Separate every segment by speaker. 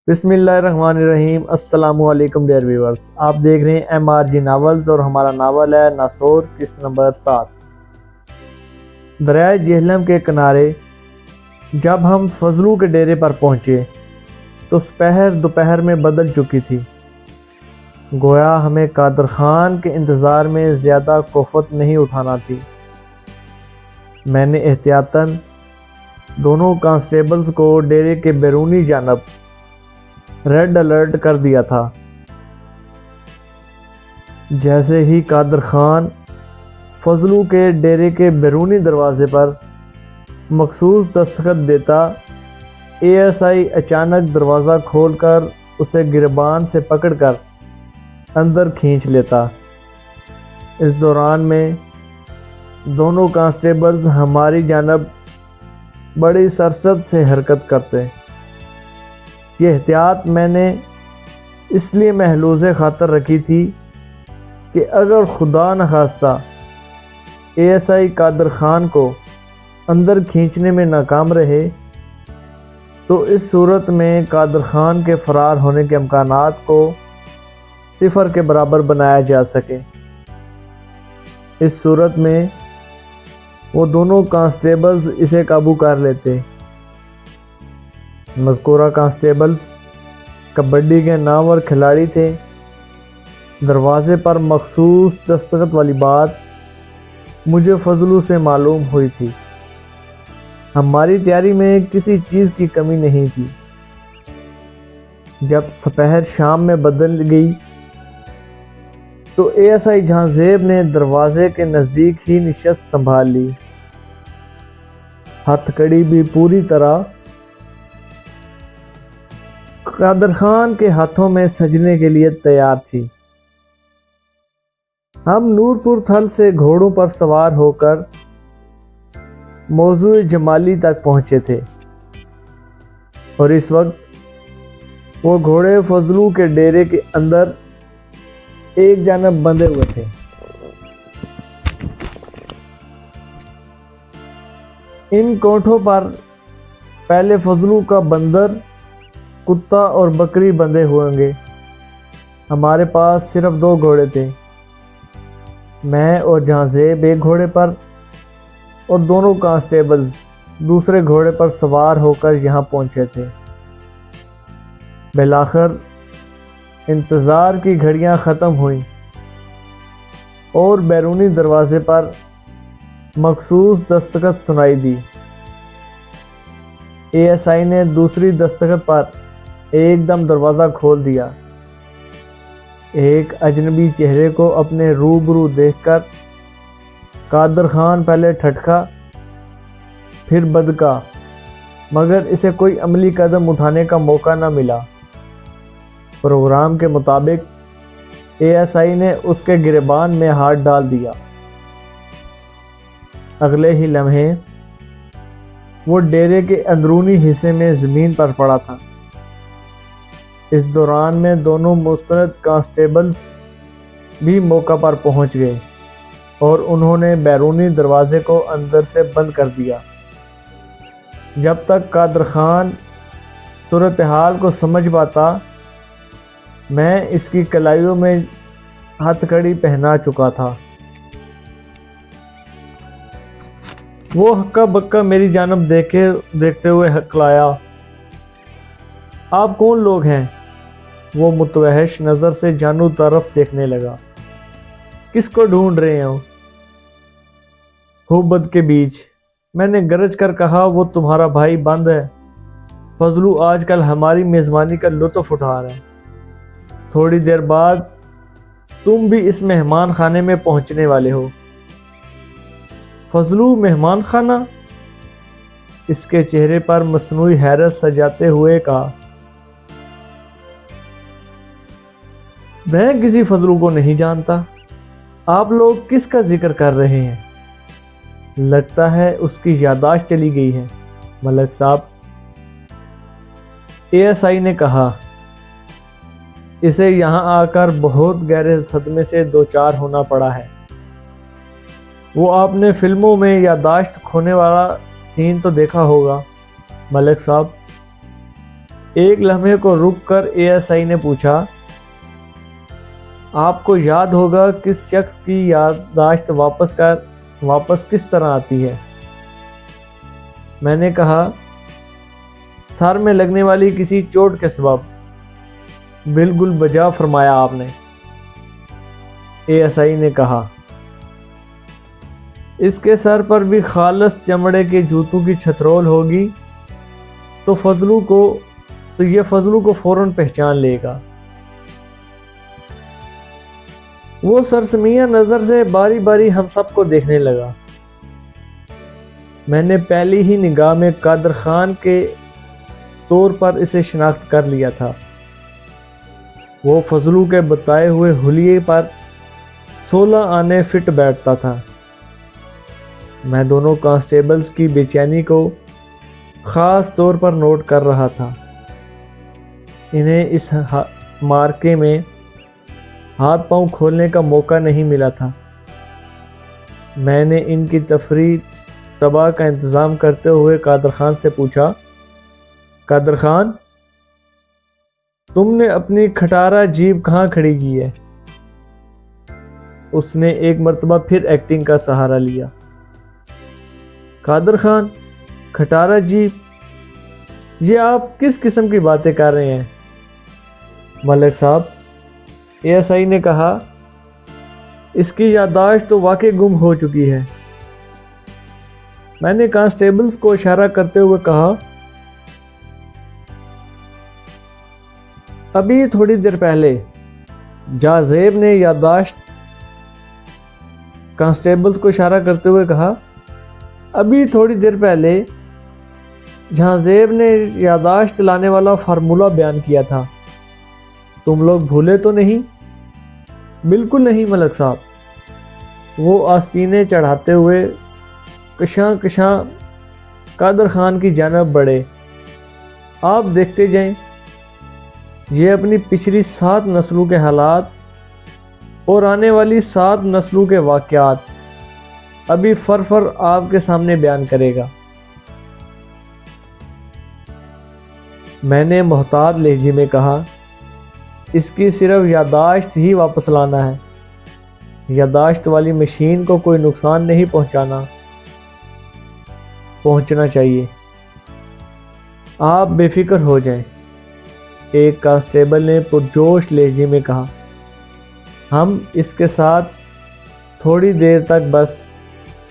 Speaker 1: بسم اللہ الرحمن الرحیم۔ السلام علیکم ڈیئر ویورز، آپ دیکھ رہے ہیں MRG ناولز اور ہمارا ناول ہے ناسور قسط نمبر 7۔ دریائے جہلم کے کنارے جب ہم فضلو کے ڈیرے پر پہنچے تو دوپہر میں بدل چکی تھی، گویا ہمیں قادر خان کے انتظار میں زیادہ کوفت نہیں اٹھانا تھی۔ میں نے احتیاطاً دونوں کانسٹیبلز کو ڈیرے کے بیرونی جانب ریڈ الرٹ کر دیا تھا۔ جیسے ہی قادر خان فضلو کے ڈیرے کے بیرونی دروازے پر مخصوص دستخط دیتا، ASI اچانک دروازہ کھول کر اسے گربان سے پکڑ کر اندر کھینچ لیتا۔ اس دوران میں دونوں کانسٹیبلز ہماری جانب بڑی سرسد سے حرکت کرتے۔ یہ احتیاط میں نے اس لیے محلوظ خاطر رکھی تھی کہ اگر خدا نخواستہ ASI قادر خان کو اندر کھینچنے میں ناکام رہے تو اس صورت میں قادر خان کے فرار ہونے کے امکانات کو 0 کے برابر بنایا جا سکے۔ اس صورت میں وہ دونوں کانسٹیبلز اسے قابو کر لیتے۔ مذکورہ کانسٹیبلز کبڈی کے نامور کھلاڑی تھے۔ دروازے پر مخصوص دستخط والی بات مجھے فضلو سے معلوم ہوئی تھی۔ ہماری تیاری میں کسی چیز کی کمی نہیں تھی۔ جب سپہر شام میں بدل گئی تو ASI جہاں زیب نے دروازے کے نزدیک ہی نشست سنبھال لی، ہتھ کڑی بھی پوری طرح قادر خان کے ہاتھوں میں سجنے کے لیے تیار تھی۔ ہم نورپور تھل سے گھوڑوں پر سوار ہو کر موضوع جمالی تک پہنچے تھے، اور اس وقت وہ گھوڑے فضلو کے ڈیرے کے اندر ایک جانب بندھے ہوئے تھے۔ ان کونٹوں پر پہلے فضلو کا بندر، کتا اور بکری بندھے ہوئیں گے۔ ہمارے پاس صرف 2 گھوڑے تھے، میں اور جہاں زیب ایک گھوڑے پر اور دونوں کانسٹیبلز دوسرے گھوڑے پر سوار ہو کر یہاں پہنچے تھے۔ بالآخر انتظار کی گھڑیاں ختم ہوئیں اور بیرونی دروازے پر مخصوص دستخط سنائی دی۔ ASI نے دوسری دستخط پر ایک دم دروازہ کھول دیا۔ ایک اجنبی چہرے کو اپنے روبرو دیکھ کر قادر خان پہلے ٹھٹکا، پھر بدکا، مگر اسے کوئی عملی قدم اٹھانے کا موقع نہ ملا۔ پروگرام کے مطابق ASI نے اس کے گریبان میں ہاتھ ڈال دیا۔ اگلے ہی لمحے وہ ڈیرے کے اندرونی حصے میں زمین پر پڑا تھا۔ اس دوران میں دونوں مستند کانسٹیبلز بھی موقع پر پہنچ گئے اور انہوں نے بیرونی دروازے کو اندر سے بند کر دیا۔ جب تک قادر خان صورتحال کو سمجھ پاتا، میں اس کی کلائیوں میں ہتھ کڑی پہنا چکا تھا۔ وہ ہکا بکا میری جانب دیکھتے ہوئے ہکلایا، آپ کون لوگ ہیں؟ وہ متوحش نظر سے جانو طرف دیکھنے لگا۔ کس کو ڈھونڈ رہے ہو؟ ہوبد کے بیچ، میں نے گرج کر کہا، وہ تمہارا بھائی بند ہے۔ فضلو آج کل ہماری میزبانی کا لطف اٹھا رہا ہے۔ تھوڑی دیر بعد تم بھی اس مہمان خانے میں پہنچنے والے ہو۔ فضلو مہمان خانہ؟ اس کے چہرے پر مصنوعی حیرت سجاتے ہوئے کہا، میں کسی فضلو کو نہیں جانتا۔ آپ لوگ کس کا ذکر کر رہے ہیں؟ لگتا ہے اس کی یادداشت چلی گئی ہے، ملک صاحب، ASI نے کہا۔ اسے یہاں آ کر بہت گہرے صدمے سے دوچار ہونا پڑا ہے۔ وہ آپ نے فلموں میں یادداشت کھونے والا سین تو دیکھا ہوگا، ملک صاحب۔ ایک لمحے کو رک کر ASI نے پوچھا، آپ کو یاد ہوگا کس شخص کی یادداشت واپس کس طرح آتی ہے؟ میں نے کہا، سر میں لگنے والی کسی چوٹ کے سبب۔ بالکل بجا فرمایا آپ نے، ASI نے کہا۔ اس کے سر پر بھی خالص چمڑے کے جوتوں کی چھترول ہوگی تو یہ فضلو کو فوراً پہچان لے گا۔ وہ سرسمیہ نظر سے باری باری ہم سب کو دیکھنے لگا۔ میں نے پہلی ہی نگاہ میں قادر خان کے طور پر اسے شناخت کر لیا تھا۔ وہ فضلو کے بتائے ہوئے حلیے پر 16 آنے فٹ بیٹھتا تھا۔ میں دونوں کانسٹیبلز کی بے چینی کو خاص طور پر نوٹ کر رہا تھا۔ انہیں اس مارکے میں ہاتھ پاؤں کھولنے کا موقع نہیں ملا تھا۔ میں نے ان کی تفریح تباہ کا انتظام کرتے ہوئے قادر خان سے پوچھا، قادر خان، تم نے اپنی کھٹارا جیپ کہاں کھڑی کی ہے؟ اس نے ایک مرتبہ پھر ایکٹنگ کا سہارا لیا۔ قادر خان، کھٹارا جیپ؟ یہ آپ کس قسم کی باتیں کر رہے ہیں؟ ملک صاحب، ASI نے کہا، اس کی یادداشت تو واقعی گم ہو چکی ہے۔ میں نے کانسٹیبلز کو اشارہ کرتے ہوئے کہا، ابھی تھوڑی دیر پہلے جہاں زیب نے یادداشت کانسٹیبلز کو اشارہ کرتے ہوئے کہا، ابھی تھوڑی دیر پہلے جہاں زیب نے یادداشت لانے والا فارمولہ بیان کیا تھا، تم لوگ بھولے تو نہیں؟ بالکل نہیں ملک صاحب۔ وہ آستینے چڑھاتے ہوئے کشاں قادر خان کی جانب بڑھے۔ آپ دیکھتے جائیں، یہ اپنی پچھلی 7 نسلوں کے حالات اور آنے والی 7 نسلوں کے واقعات ابھی فر آپ کے سامنے بیان کرے گا۔ میں نے محتاط لہجے میں کہا، اس کی صرف یادداشت ہی واپس لانا ہے۔ یادداشت والی مشین کو کوئی نقصان نہیں پہنچنا چاہیے۔ آپ بے فکر ہو جائیں، ایک کانسٹیبل نے پرجوش لہجے میں کہا۔ ہم اس کے ساتھ تھوڑی دیر تک بس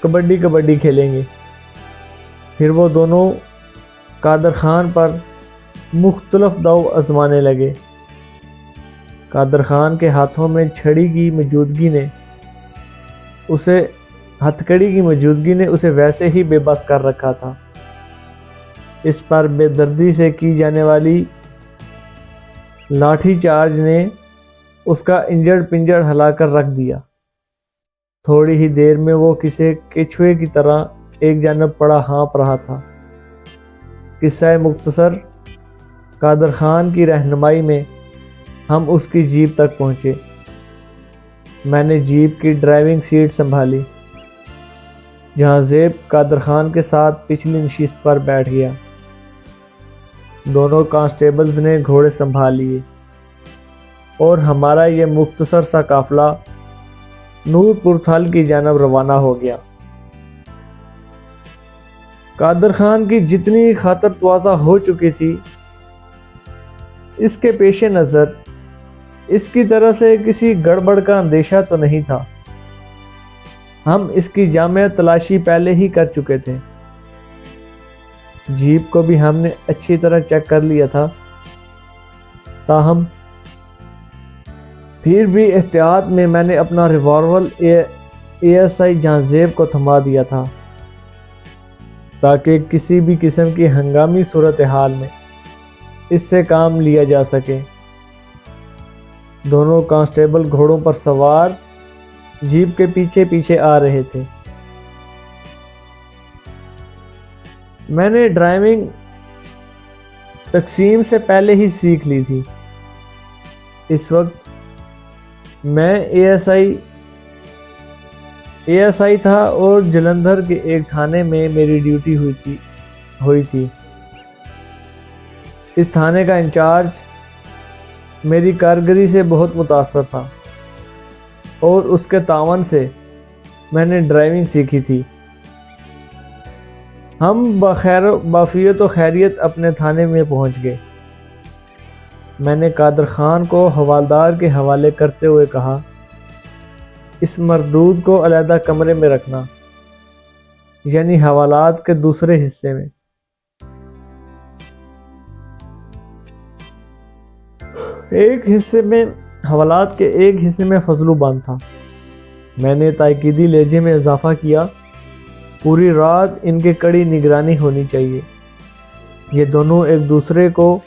Speaker 1: کبڈی کھیلیں گے۔ پھر وہ دونوں قادر خان پر مختلف داؤ آزمانے لگے۔ قادر خان کے ہاتھوں میں ہتھکڑی کی موجودگی نے اسے ویسے ہی بے بس کر رکھا تھا۔ اس پر بے دردی سے کی جانے والی لاٹھی چارج نے اس کا انجڑ پنجڑ ہلا کر رکھ دیا۔ تھوڑی ہی دیر میں وہ کسی کیچوے کی طرح ایک جانب پڑا ہانپ رہا تھا۔ قصہ مختصر، قادر خان کی رہنمائی میں ہم اس کی جیپ تک پہنچے۔ میں نے جیپ کی ڈرائیونگ سیٹ سنبھالی، جہاں زیب قادر خان کے ساتھ پچھلی نشست پر بیٹھ گیا۔ دونوں کانسٹیبلز نے گھوڑے سنبھال لیے اور ہمارا یہ مختصر سا قافلہ نورپور تھل کی جانب روانہ ہو گیا۔ قادر خان کی جتنی خاطر تواضع ہو چکی تھی، اس کے پیش نظر اس کی طرف سے کسی گڑبڑ کا اندیشہ تو نہیں تھا۔ ہم اس کی جامع تلاشی پہلے ہی کر چکے تھے۔ جیپ کو بھی ہم نے اچھی طرح چیک کر لیا تھا، تاہم پھر بھی احتیاط میں نے اپنا ریوالور ASI جہاں زیب کو تھما دیا تھا، تاکہ کسی بھی قسم کی ہنگامی صورتحال میں اس سے کام لیا جا سکے۔ دونوں کانسٹیبل گھوڑوں پر سوار جیپ کے پیچھے پیچھے آ رہے تھے۔ میں نے ڈرائیونگ تقسیم سے پہلے ہی سیکھ لی تھی۔ اس وقت میں ASI تھا اور جلندھر کے ایک تھانے میں میری ڈیوٹی ہوئی تھی۔ اس تھانے کا انچارج میری کارگری سے بہت متاثر تھا اور اس کے تعاون سے میں نے ڈرائیونگ سیکھی تھی۔ ہم بافیت و خیریت اپنے تھانے میں پہنچ گئے۔ میں نے قادر خان کو حوالدار کے حوالے کرتے ہوئے کہا، اس مردود کو علیحدہ کمرے میں رکھنا، یعنی حوالات کے دوسرے حصے میں۔ حوالات کے ایک حصے میں فضلو بند تھا۔ میں نے تاکیدی لہجے میں اضافہ کیا، پوری رات ان کی کڑی نگرانی ہونی چاہیے۔ یہ دونوں ایک دوسرے کو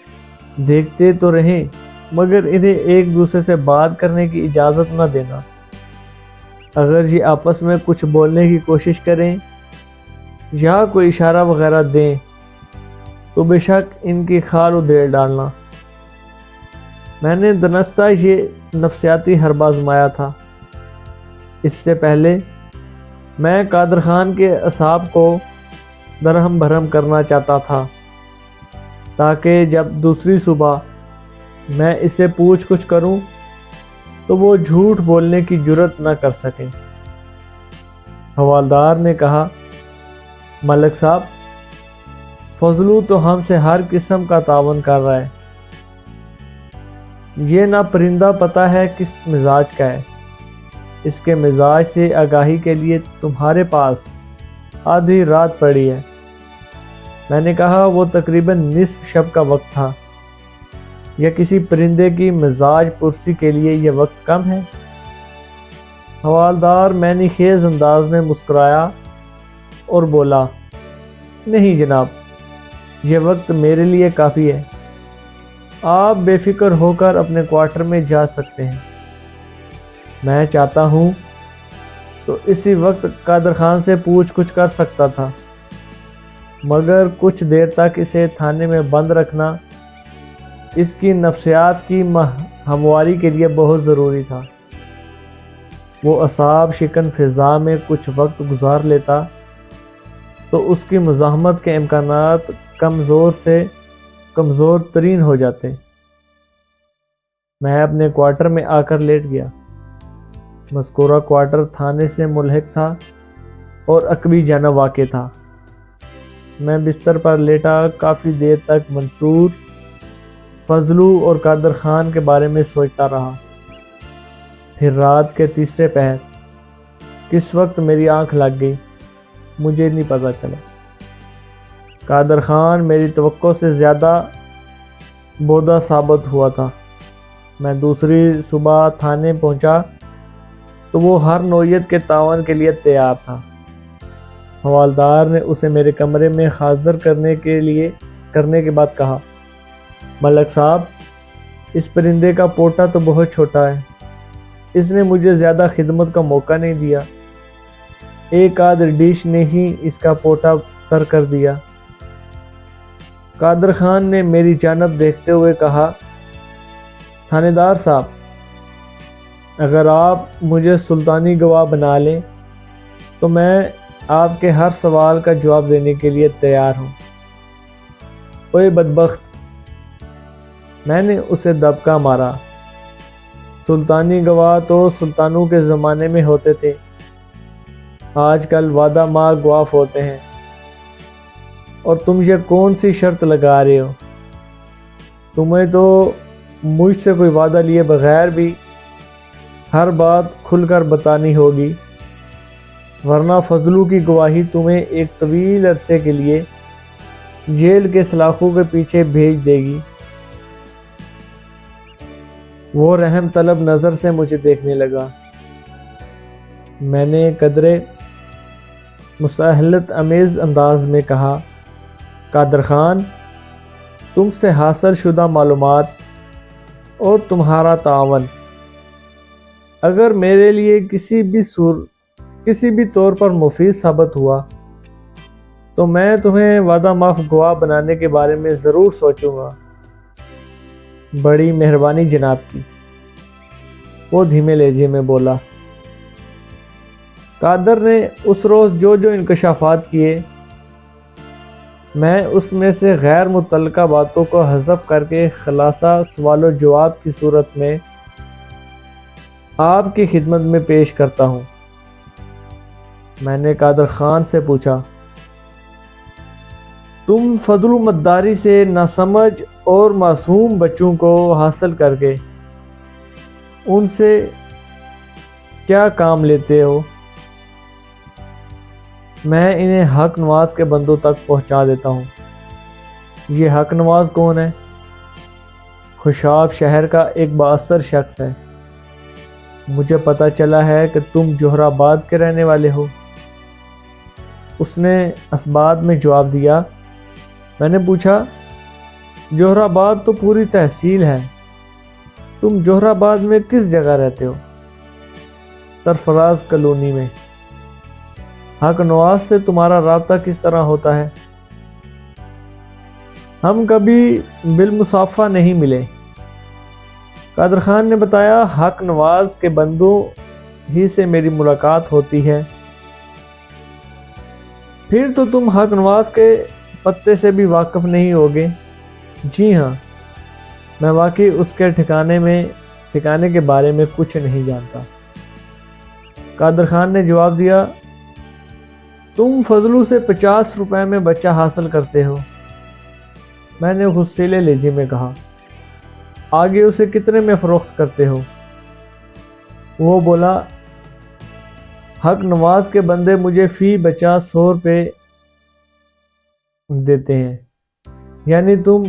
Speaker 1: دیکھتے تو رہیں مگر انہیں ایک دوسرے سے بات کرنے کی اجازت نہ دینا۔ اگر یہ آپس میں کچھ بولنے کی کوشش کریں یا کوئی اشارہ وغیرہ دیں تو بے شک ان کی کھال ادھیڑ ڈالنا۔ میں نے دنستہ یہ نفسیاتی حربہ آزمایا تھا۔ اس سے پہلے میں قادر خان کے اعصاب کو درہم بھرم کرنا چاہتا تھا تاکہ جب دوسری صبح میں اسے پوچھ کچھ کروں تو وہ جھوٹ بولنے کی جرت نہ کر سکے۔ حوالدار نے کہا، ملک صاحب، فضلو تو ہم سے ہر قسم کا تعاون کر رہا ہے۔ یہ نہ پرندہ پتہ ہے کس مزاج کا ہے۔ اس کے مزاج سے آگاہی کے لیے تمہارے پاس آدھی رات پڑی ہے۔ میں نے کہا، وہ تقریباً نصف شب کا وقت تھا، یا کسی پرندے کی مزاج پرسی کے لیے یہ وقت کم ہے؟ حوالدار معنی خیز انداز میں مسکرایا اور بولا، نہیں جناب، یہ وقت میرے لیے کافی ہے۔ آپ بے فکر ہو کر اپنے کوارٹر میں جا سکتے ہیں۔ میں چاہتا ہوں تو اسی وقت قادر خان سے پوچھ کچھ کر سکتا تھا، مگر کچھ دیر تک اسے تھانے میں بند رکھنا اس کی نفسیات کی ہمواری کے لیے بہت ضروری تھا۔ وہ اعصاب شکن فضا میں کچھ وقت گزار لیتا تو اس کی مزاحمت کے امکانات کمزور سے کمزور ترین ہو جاتے۔ میں اپنے کوارٹر میں آ کر لیٹ گیا۔ مذکورہ کوارٹر تھانے سے ملحق تھا اور عقبی جانب واقع تھا۔ میں بستر پر لیٹا کافی دیر تک منصور، فضلو اور قادر خان کے بارے میں سوچتا رہا۔ پھر رات کے تیسرے پہر کس وقت میری آنکھ لگ گئی مجھے نہیں پتہ چلا۔ قادر خان میری توقع سے زیادہ بودا ثابت ہوا تھا۔ میں دوسری صبح تھانے پہنچا تو وہ ہر نوعیت کے تعاون کے لیے تیار تھا۔ حوالدار نے اسے میرے کمرے میں حاضر کرنے کے بعد کہا، ملک صاحب، اس پرندے کا پوٹا تو بہت چھوٹا ہے، اس نے مجھے زیادہ خدمت کا موقع نہیں دیا، ایک آدھ ڈش نے ہی اس کا پوٹا تر کر دیا۔ قادر خان نے میری جانب دیکھتے ہوئے کہا، تھانے دار صاحب، اگر آپ مجھے سلطانی گواہ بنا لیں تو میں آپ کے ہر سوال کا جواب دینے کے لیے تیار ہوں۔ اوئے بدبخت، میں نے اسے دبکا مارا، سلطانی گواہ تو سلطانوں کے زمانے میں ہوتے تھے، آج کل وعدہ مار گواہ ہوتے ہیں، اور تم یہ کون سی شرط لگا رہے ہو؟ تمہیں تو مجھ سے کوئی وعدہ لیے بغیر بھی ہر بات کھل کر بتانی ہوگی، ورنہ فضلو کی گواہی تمہیں ایک طویل عرصے کے لیے جیل کے سلاخوں کے پیچھے بھیج دے گی۔ وہ رحم طلب نظر سے مجھے دیکھنے لگا۔ میں نے قدرے مساہلت امیز انداز میں کہا، قادر خان، تم سے حاصل شدہ معلومات اور تمہارا تعاون اگر میرے لیے کسی بھی طور پر مفید ثابت ہوا تو میں تمہیں وعدہ معاف گواہ بنانے کے بارے میں ضرور سوچوں گا۔ بڑی مہربانی جناب کی، وہ دھیمے لہجے میں بولا۔ قادر نے اس روز جو انکشافات کیے میں اس میں سے غیر متعلقہ باتوں کو حذف کر کے خلاصہ سوال و جواب کی صورت میں آپ کی خدمت میں پیش کرتا ہوں۔ میں نے قادر خان سے پوچھا، تم فضل و مداری سے ناسمجھ اور معصوم بچوں کو حاصل کر کے ان سے کیا کام لیتے ہو؟ میں انہیں حق نواز کے بندوں تک پہنچا دیتا ہوں۔ یہ حق نواز کون ہے؟ خوشاب شہر کا ایک بااثر شخص ہے۔ مجھے پتہ چلا ہے کہ تم جوہر آباد کے رہنے والے ہو۔ اس نے اسباب میں جواب دیا۔ میں نے پوچھا، جوہر آباد تو پوری تحصیل ہے، تم جوہر آباد میں کس جگہ رہتے ہو؟ سرفراز کالونی میں۔ حق نواز سے تمہارا رابطہ کس طرح ہوتا ہے؟ ہم کبھی بالمصافحہ نہیں ملے۔ قادر خان نے بتایا، حق نواز کے بندوں ہی سے میری ملاقات ہوتی ہے۔ پھر تو تم حق نواز کے پتے سے بھی واقف نہیں ہوگے؟ جی ہاں، میں واقعی اس کے ٹھکانے کے بارے میں کچھ نہیں جانتا۔ قادر خان نے جواب دیا، تم فضلو سے 50 روپے میں بچہ حاصل کرتے ہو۔ میں نے غصیلے لہجے میں کہا، آگے اسے کتنے میں فروخت کرتے ہو؟ وہ بولا، حق نواز کے بندے مجھے فی بچہ 100 روپے دیتے ہیں، یعنی تم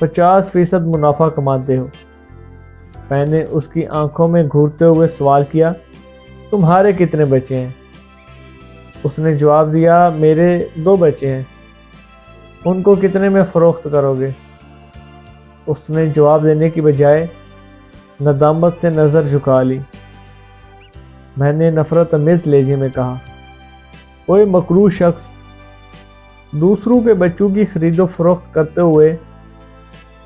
Speaker 1: 50% منافع کماتے ہو۔ میں نے اس کی آنکھوں میں گھورتے ہوئے سوال کیا، تمہارے کتنے بچے ہیں؟ اس نے جواب دیا، میرے 2 بچے ہیں، ان کو کتنے میں فروخت کرو گے؟ اس نے جواب دینے کی بجائے ندامت سے نظر جھکا لی۔ میں نے نفرت آمیز لہجے میں کہا، اوئے مکروہ شخص، دوسروں کے بچوں کی خرید و فروخت کرتے ہوئے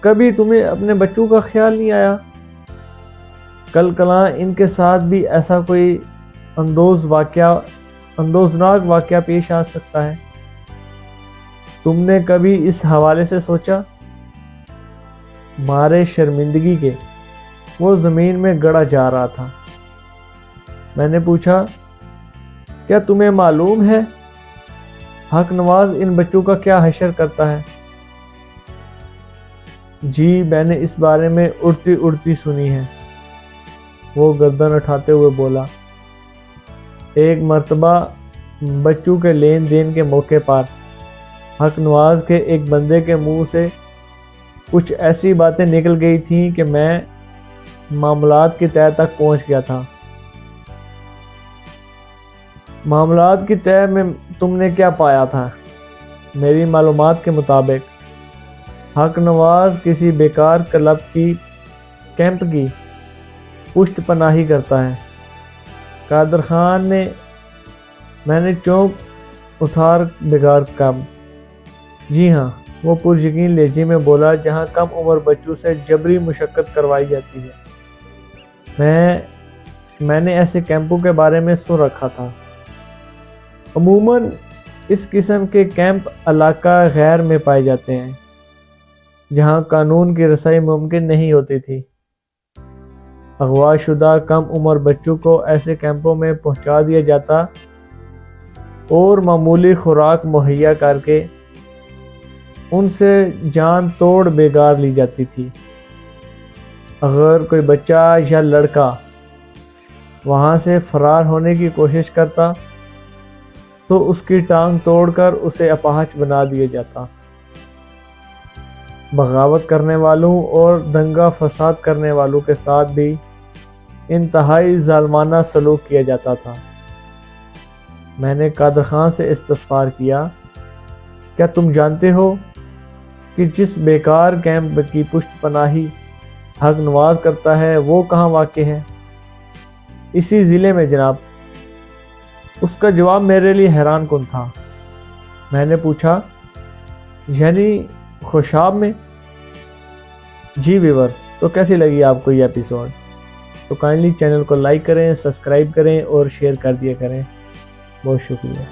Speaker 1: کبھی تمہیں اپنے بچوں کا خیال نہیں آیا؟ کل کلاں ان کے ساتھ بھی ایسا کوئی اندوزناک واقعہ پیش آ سکتا ہے۔ تم نے کبھی اس حوالے سے سوچا؟ مارے شرمندگی کے وہ زمین میں گڑا جا رہا تھا۔ میں نے پوچھا، کیا تمہیں معلوم ہے حق نواز ان بچوں کا کیا حشر کرتا ہے؟ جی، میں نے اس بارے میں اڑتی سنی ہے۔ وہ گردن اٹھاتے ہوئے بولا، ایک مرتبہ بچوں کے لین دین کے موقع پر حق نواز کے ایک بندے کے منہ سے کچھ ایسی باتیں نکل گئی تھیں کہ میں معاملات کی تہہ تک پہنچ گیا تھا۔ معاملات کی تہہ میں تم نے کیا پایا تھا؟ میری معلومات کے مطابق حق نواز کسی بیکار کلب کی کیمپ کی پشت پناہی کرتا ہے۔ قادر خان نے میں نے چونک اتھار بیکار کیمپ؟ جی ہاں، وہ پریقین لہجے میں بولا، جہاں کم عمر بچوں سے جبری مشقت کروائی جاتی ہے۔ میں نے ایسے کیمپوں کے بارے میں سن رکھا تھا۔ عموماً اس قسم کے کیمپ علاقہ غیر میں پائے جاتے ہیں، جہاں قانون کی رسائی ممکن نہیں ہوتی تھی۔ اغوا شدہ کم عمر بچوں کو ایسے کیمپوں میں پہنچا دیا جاتا اور معمولی خوراک مہیا کر کے ان سے جان توڑ بیگار لی جاتی تھی۔ اگر کوئی بچہ یا لڑکا وہاں سے فرار ہونے کی کوشش کرتا تو اس کی ٹانگ توڑ کر اسے اپاہج بنا دیا جاتا۔ بغاوت کرنے والوں اور دنگا فساد کرنے والوں کے ساتھ بھی انتہائی ظالمانہ سلوک کیا جاتا تھا۔ میں نے قادر خان سے استفسار کیا، کیا تم جانتے ہو کہ جس بیکار کیمپ کی پشت پناہی حق نواز کرتا ہے وہ کہاں واقع ہے؟ اسی ضلع میں جناب۔ اس کا جواب میرے لیے حیران کن تھا۔ میں نے پوچھا، یعنی خوشاب میں؟ جی ویور، تو کیسی لگی آپ کو یہ ایپیسوڈ؟ تو کائنڈلی چینل کو لائک کریں، سبسکرائب کریں اور شیئر کر دیا کریں۔ بہت شکریہ۔